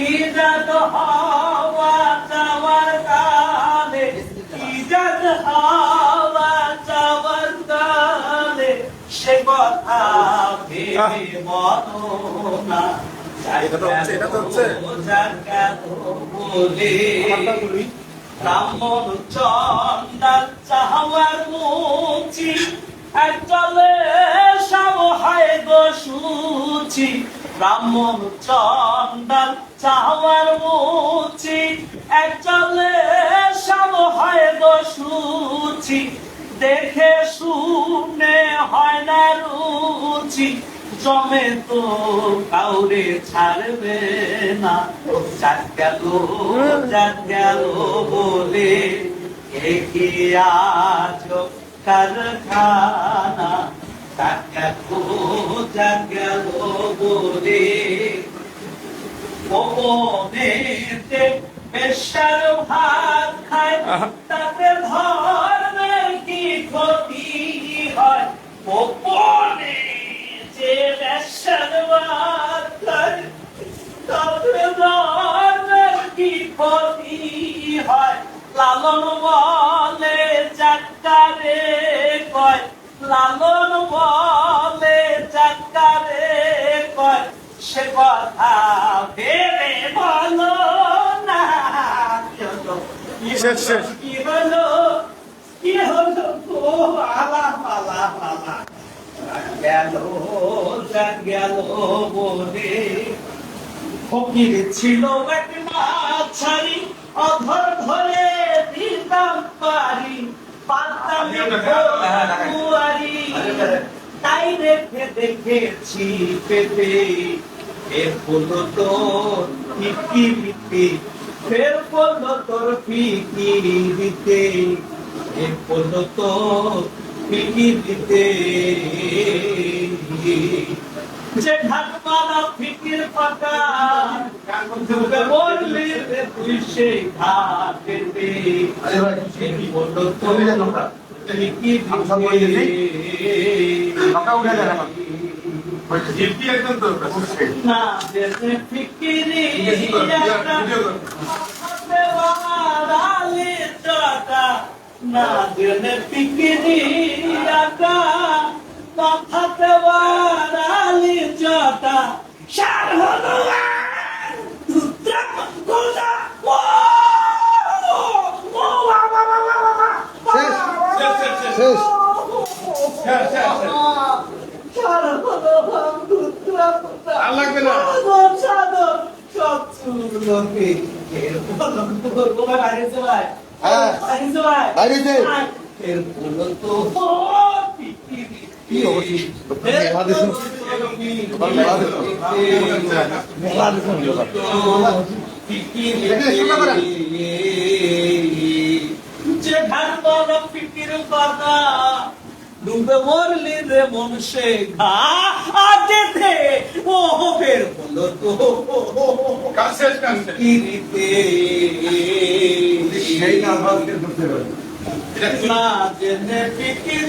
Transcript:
ইজাদ হওয়া চাওয়ার কালে, ইজাদ হওয়া চাওয়ার কালে, সে কথা ভেবে বলো না। ব্রাহ্মণ চন্ডাল চাওয়ার মুচি, এক চলে সব হয় গো সুচি। ব্রাহ্মণ চন্ডাল চাওয়ার মুচি, এক চলে সব হয় গো সুচি। দেখে শুনে হয় না রুচি, জমে তো কাউরে ছাড়বে না। যাক গেল বলে একে আজ কারখানা। যাক গেল বলে গোপনেতে বেশ্যার ভাত খায়, তাতে ধর্মের কি ক্ষতি হয়? গোপনে যে বেশ্যার ভাত খায়, তাতে ধর্মের কি ক্ষতি হয়? লালন বলে চাকারে কয়, লালন বলে চাকারে কয়, সে কথা ভেবে বলো না। কি হলো কি হলো গো, আলা পালা পালা গেল গেল বলে। ফকির ছিল এক মাছারি, অধর ধরে দিতাম পারি, পাতাম কুয়ারি। তাই রেখে দেখেছি পেতে, এর হলো তোর ফিকিরিতে, ফের হলো তোর ফিকিরিতে, এর হলো তোর ফিকিরিতে। যে ঘাটমালা ফিকির পাতা, ডুবে মরলি তুই সেই ঘাটেতে। হলো তোর না দেশে ফিকিরি না দেনে ফিকিরি আকা, কথাতে বাড়ালি জটা। সার হলো লাগবে না যে ঢাল ফিকির কথা, ডুবে মরলি রে মন সে ঘা যেতে। ও ফের বলো তো কিরিতে না জেনে ফিকির